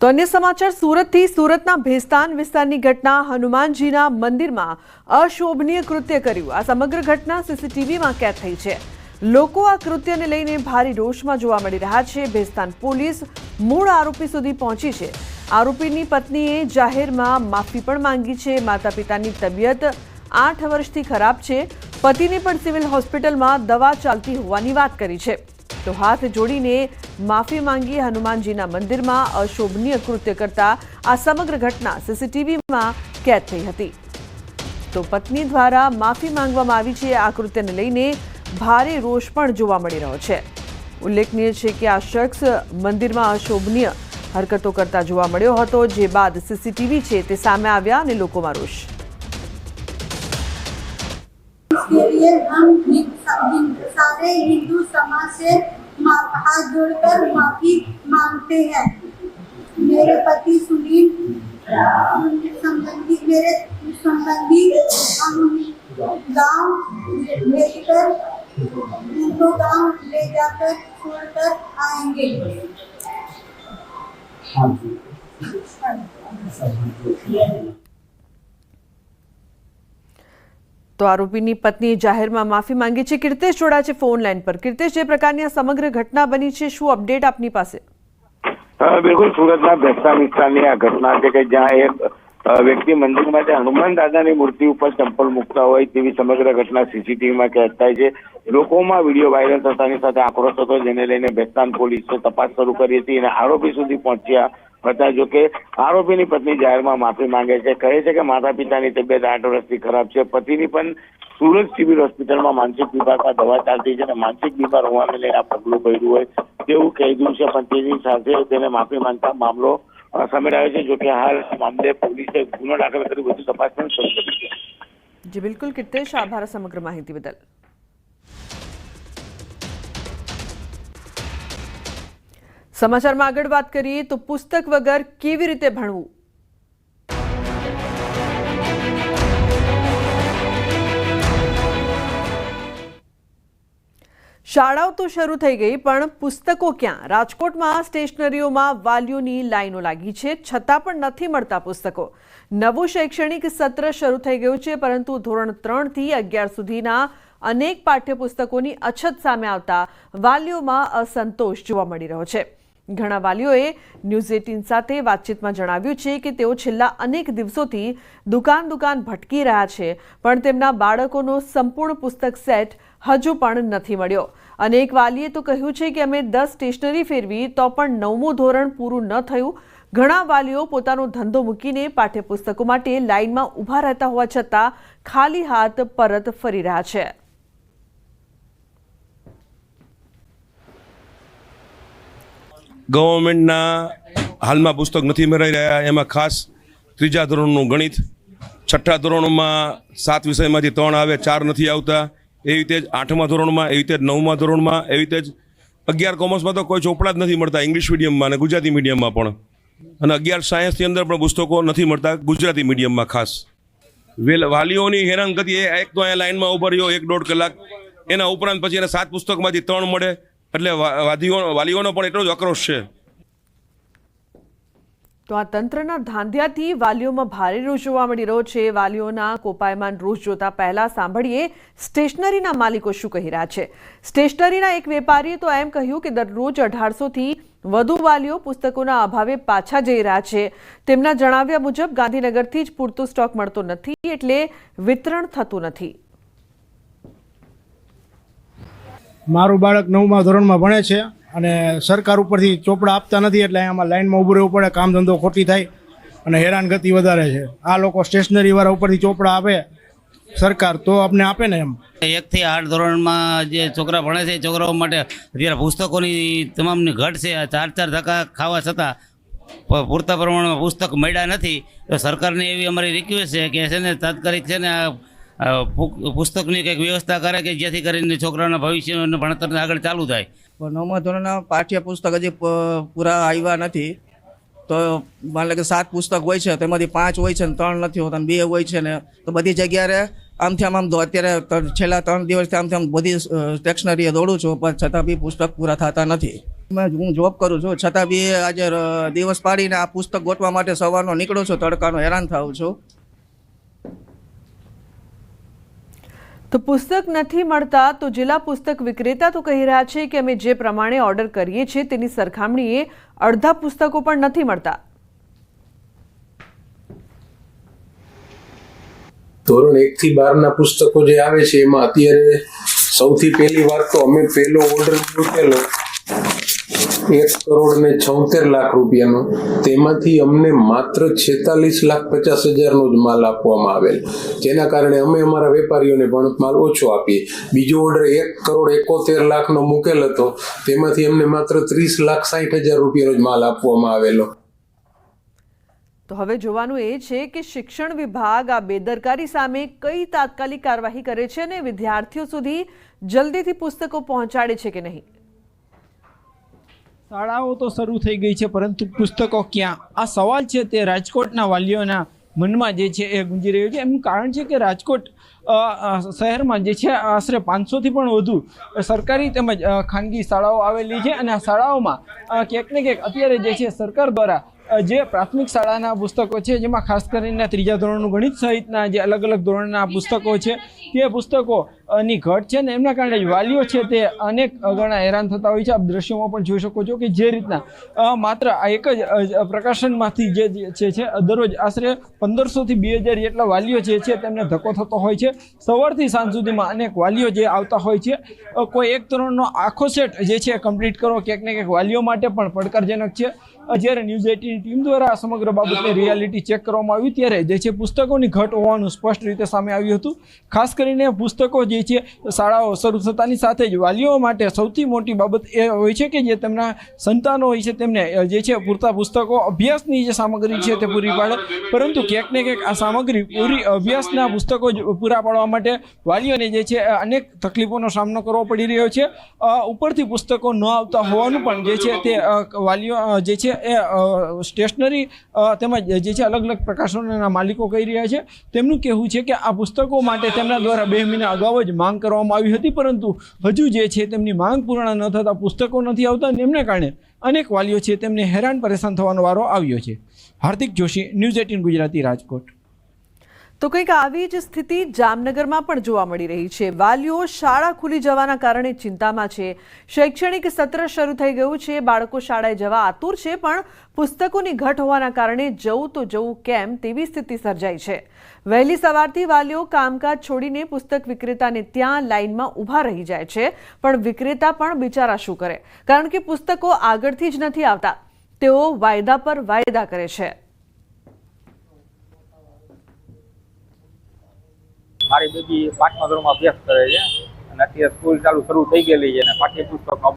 તો અન્ય સમાચાર સુરતથી સુરતના ભેસ્તાન વિસ્તારની ઘટના હનુમાનજીના મંદિરમાં અશોભનીય કૃત્ય કર્યું। આ સમગ્ર ઘટના સીસીટીવીમાં કેદ થઈ છે। લોકો આ કૃત્યને લઈને ભારે રોષમાં જોવા મળી રહ્યા છે। ભેસ્તાન પોલીસ મૂળ આરોપી સુધી પહોંચી છે। આરોપીની પત્નીએ જાહેરમાં માફી પણ માંગી છે। માતા પિતાની તબિયત 8 વર્ષથી ખરાબ છે। પતિને પણ સિવિલ હોસ્પિટલમાં દવા ચાલતી હોવાની વાત કરી છે। તો હાથ જોડીને માફી માંગી હનુમાનજીના મંદિરમાં અશોભનીય કૃત્ય કરતા આ સમગ્ર ઘટના સીસીટીવીમાં કેદ થઈ હતી। તો પત્ની દ્વારા માફી માંગવામાં આવી છે। આ કૃત્યને લઈને ભારે રોષ પણ જોવા મળી રહ્યો છે। ઉલ્લેખનીય છે કે આ શખ્સ મંદિરમાં અશોભનીય હરકતો કરતા જોવા મળ્યો હતો, જે બાદ સીસીટીવી છે તે સામે આવ્યા અને લોકોમાં રોષ। इसके लिए हम सारे हिंदू समाज से हाथ जोड़कर माफी मांगते हैं। मेरे पति सुनील संबंधी मेरे संबंधी गांव भेजकर उनको गांव ले जाकर छोड़कर आएंगे। તો આરોપીની પત્નીએ જાહેરમાં માફી માંગી છે। કીર્તેશ જોડા છે ફોન લાઈન પર। કીર્તેશ, જે પ્રકારની આ સમગ્ર ઘટના બની છે, શું અપડેટ આપની પાસે? બિલકુલ, સુરતના ભેસ્તાન વિસ્તારની આ ઘટના છે કે જ્યાં એક વ્યક્તિ મંદિરમાં હનુમાન દાદાની મૂર્તિ ઉપર ચંપલ મૂકતા હોય તેવી સમગ્ર ઘટના સીસીટીવીમાં કેદ થાય છે। લોકોમાં વિડીયો વાયરલ થતાની સાથે આક્રોશ હતો, જેને લઈને ભેસ્તાન પોલીસે તપાસ શરૂ કરી હતી અને આરોપી સુધી પહોંચ્યા હતા। જો કે આરોપીની પત્ની જાહેરમાં માફી માંગે છે, કહે છે કે માતા પિતાની તબિયત 8 વર્ષથી ખરાબ છે। પતિની પણ સુરત સિવિલ હોસ્પિટલમાં માનસિક વિભાગમાં દવા ચાલતી છે અને માનસિક બીમાર હોવાને લઈને આ પગલું ભર્યું હોય તેવું કહી દીધું છે, પણ તેની સાથે તેને માફી માંગતા મામલો સામે આવ્યો છે। જો કે હાલ મામલે પોલીસે ગુનો દાખલ કરી વધુ તપાસ પણ શરૂ કરી છે। જી બિલકુલ કીર્તેશ, આભાર સમગ્ર માહિતી બદલ। સમાચારમાં આગળ વાત કરીએ તો પુસ્તક વગર કેવી રીતે ભણવું? શાળાઓ તો શરૂ થઈ ગઈ, પણ પુસ્તકો ક્યાં? રાજકોટમાં સ્ટેશનરીઓમાં વાલીઓની લાઈનો લાગી છે, છતાં પણ નથી મળતા પુસ્તકો। નવું શૈક્ષણિક સત્ર શરૂ થઈ ગયું છે, પરંતુ ધોરણ 3 થી 11 સુધીના અનેક પાઠ્યપુસ્તકોની અછત સામે આવતા વાલીઓમાં અસંતોષ જોવા મળી રહ્યો છે। ઘણા વાલીઓએ ન્યૂઝ 18 સાથે વાતચીતમાં જણાવ્યું છે કે તેઓ છેલ્લા અનેક દિવસોથી દુકાન ભટકી રહ્યા છે, પણ તેમના બાળકોનો સંપૂર્ણ પુસ્તક સેટ હજુ પણ નથી મળ્યો। અનેક વાલીએ તો કહ્યું છે કે અમે 10 સ્ટેશનરી ફેરવી તો પણ 9મું ધોરણ પૂરું ન થયું। ઘણા વાલીઓ પોતાનો ધંધો મૂકીને પાઠ્યપુસ્તકો માટે લાઇનમાં ઊભા રહેતા હોવા છતાં ખાલી હાથ પરત ફરી રહ્યા છે। ગવર્મેન્ટના હાલમાં પુસ્તક નથી મળી રહ્યા, એમાં ખાસ 3જા ધોરણનું ગણિત, 6ઠ્ઠા ધોરણમાં 7 વિષયમાંથી 3 આવે, 4 નથી આવતા। એવી રીતે જ 8મા ધોરણમાં, એવી રીતે જ 9મા ધોરણમાં, એવી રીતે જ 11 કોમર્સમાં તો કોઈ ચોપડા જ નથી મળતા, ઇંગ્લિશ મીડિયમમાં અને ગુજરાતી મીડિયમમાં પણ, અને 11 સાયન્સની અંદર પણ પુસ્તકો નથી મળતા ગુજરાતી મીડિયમમાં ખાસ। વાલીઓની હેરાનગતિ એક તો અહીંયા લાઇનમાં ઉભા રહ્યો 1-1.5 કલાક, એના ઉપરાંત પછી એને 7 પુસ્તકમાંથી 3 મળે, એટલે વાલીઓનો પણ એટલો જ આક્રોશ છે। તો આ તંત્રના ધાંધિયાથી વાલીઓમાં ભારે રોષ જોવા મળી રહ્યો છે। વાલીઓના કોપાયમાન રોષ જોતા પહેલા સાંભળીએ સ્ટેશનરીના માલિકો શું કહી રહ્યા છે। સ્ટેશનરીના એક વેપારીએ તો એમ કહ્યું કે દરરોજ 1800 થી વધુ વાલીઓ પુસ્તકોના અભાવે પાછા જઈ રહ્યા છે। તેમના જણાવ્યા મુજબ ગાંધીનગરથી જ પૂરતો સ્ટોક મળતો નથી, એટલે વિતરણ થતું નથી। મારું બાળક 9મા ધોરણમાં ભણે છે અને સરકાર ઉપરથી ચોપડા આપતા નથી, એટલે આમાં લાઈનમાં ઊભું રહેવું પડે, કામ ધંધો ખોટી થાય અને હેરાનગતિ વધારે છે। આ લોકો સ્ટેશનરીવાળા ઉપરથી ચોપડા આપે સરકાર તો આપણે આપે ને એમ। 1 થી 8 ધોરણમાં જે છોકરા ભણે છે એ છોકરાઓ માટે અત્યારે પુસ્તકોની તમામની ઘટ છે। 4 ધક્કા ખાવા છતાં પૂરતા પ્રમાણમાં પુસ્તક મળ્યા નથી। તો સરકારને એવી અમારી રિક્વેસ્ટ છે કે છે ને તાત્કાલિક છે ને પુસ્તકની કંઈક વ્યવસ્થા કરે કે જેથી કરીને છોકરાના ભવિષ્યને ભણતરને આગળ ચાલુ થાય। 9મા ધોરણના પાઠ્યપુસ્તક હજી પૂરા આવ્યા નથી, તો માની લો કે 7 પુસ્તક હોય છે, તેમાંથી 5 હોય છે ને 3 નથી હોતા, 2 હોય છે ને, તો બધી જગ્યાએ આમથી આમ અત્યારે છેલ્લા 3 દિવસથી આમથી આમ બધી સ્ટેશનરીએ દોડું છું, પણ છતાં બી પુસ્તક પૂરા થતા નથી। હું જોબ કરું છું, છતાં બી આજે દિવસ પાડીને આ પુસ્તક ગોતવા માટે સવારનો નીકળું છું, તડકાનો હેરાન થાઉં છું. તો પુસ્તક નથી મળતા તો જિલ્લા પુસ્તક વિક્રેતા તો કહી રહ્યા છે કે અમે જે પ્રમાણે ઓર્ડર કરીએ છીએ તેની સરખામણીએ અડધા પુસ્તકો પણ નથી મળતા. ધોરણ 1 થી 12 ના પુસ્તકો જે આવે છે એમાં અત્યારે સૌથી પહેલી વાર તો અમે પહેલો ઓર્ડર મૂકેલો 1,76,00,000 રૂપિયાનો, તેમાંથી અમને માત્ર 46,50,000 જ માલ આપવામાં આવેલ, જેના કારણે અમે અમારા વેપારીઓને પણ માલ ઓછો આપીએ. બીજો ઓર્ડર 1,71,00,000 મૂકેલ હતો, તેમાંથી અમને માત્ર 30,60,000 રૂપિયાનો જ માલ આપવામાં આવેલો. તો હવે જોવાનું એ છે કે શિક્ષણ વિભાગ આ બેદરકારી સામે કઈ તાત્કાલિક કાર્યવાહી કરે છે અને વિદ્યાર્થીઓ સુધી જલ્દીથી પુસ્તકો પહોંચાડે છે કે નહીં. શાળાઓ તો શરૂ થઈ ગઈ છે, પરંતુ પુસ્તકો ક્યાં? આ સવાલ છે તે રાજકોટના વાલીઓના મનમાં જે છે એ ગુંજી રહ્યો છે. એનું કારણ છે કે રાજકોટ શહેરમાં જે છે આશરે 500થી પણ વધુ સરકારી તેમજ ખાનગી શાળાઓ આવેલી છે, અને આ શાળાઓમાં ક્યાંક ને ક્યાંક અત્યારે જે છે સરકાર દ્વારા જે પ્રાથમિક શાળાના પુસ્તકો છે, જેમાં ખાસ કરીને 3જા ધોરણનું ગણિત સહિતના જે અલગ અલગ ધોરણના પુસ્તકો છે, તે પુસ્તકોની ઘટ છે ને એમના કારણે વાલીઓ છે તે અનેક ગણા હેરાન થતા હોય છે. આપ દ્રશ્યોમાં પણ જોઈ શકો છો કે જે રીતના માત્ર આ એક જ પ્રકાશનમાંથી જે છે દરરોજ આશરે 1500થી 2000 જેટલા વાલીઓ જે છે તેમને ધક્કો થતો હોય છે. સવારથી સાંજ સુધીમાં અનેક વાલીઓ જે આવતા હોય છે. કોઈ એક ધોરણનો આખો સેટ જે છે કમ્પ્લીટ કરવો ક્યાંક ને ક્યાંક વાલીઓ માટે પણ પડકારજનક છે. જ્યારે ન્યૂઝ 18 ટીમ દ્વારા સમગ્ર બાબતની રિયાલિટી ચેક કરવામાં આવી ત્યારે જે છે પુસ્તકોની ઘટ હોવાનું સ્પષ્ટ રીતે સામે આવ્યું હતું. ખાસ કરીને પુસ્તકો જે છે શાળાઓ શરૂ થતાની સાથે જ વાલીઓ માટે સૌથી મોટી બાબત એ હોય છે કે જે તેમના સંતાનો હોય છે તેમને જે છે પૂરતા પુસ્તકો અભ્યાસની જે સામગ્રી છે તે પૂરી પાડે, પરંતુ ક્યાંક ને ક્યાંક આ સામગ્રી પૂરી અભ્યાસના પુસ્તકો પૂરા પાડવા માટે વાલીઓને જે છે અનેક તકલીફોનો સામનો કરવો પડી રહ્યો છે. ઉપરથી પુસ્તકો ન આવતા હોવાનું પણ જે છે તે વાલીઓ જે છે એ સ્ટેશનરી તેમજ જે છે અલગ અલગ પ્રકાશનોના માલિકો કહી રહ્યા છે. તેમનું કહેવું છે કે આ પુસ્તકો માટે તેમના દ્વારા 2 મહિના અગાઉ જ માંગ કરવામાં આવી હતી, પરંતુ હજુ જે છે તેમની માંગ પૂર્ણ ન થતાં પુસ્તકો નથી આવતા, અને એમને કારણે અનેક વાલીઓ છે તેમને હેરાન પરેશાન થવાનો વારો આવ્યો છે. હાર્દિક જોશી, ન્યૂઝ 18 ગુજરાતી, રાજકોટ. તો કંઈક આવી જ સ્થિતિ જામનગરમાં પણ જોવા મળી રહી છે. વાલીઓ શાળા ખુલી જવાના કારણે ચિંતામાં છે. શૈક્ષણિક સત્ર શરૂ થઈ ગયું છે, બાળકો શાળાએ જવા આતુર છે, પણ પુસ્તકોની ઘટ હોવાના કારણે જવું તો જવું કેમ તેવી સ્થિતિ સર્જાઈ છે. વહેલી સવારથી વાલીઓ કામકાજ છોડીને પુસ્તક વિક્રેતાને ત્યાં લાઇનમાં ઊભા રહી જાય છે, પણ વિક્રેતા પણ બિચારા શું કરે, કારણ કે પુસ્તકો આગળથી જ નથી આવતા. તેઓ વાયદા પર વાયદા કરે છે. મારી બેબી 5મા ધોરણમાં અભ્યાસ કરે છે અને અત્યારે સ્કૂલ ચાલુ શરૂ થઈ ગયેલી છે અને પાઠ્યપુસ્તકનો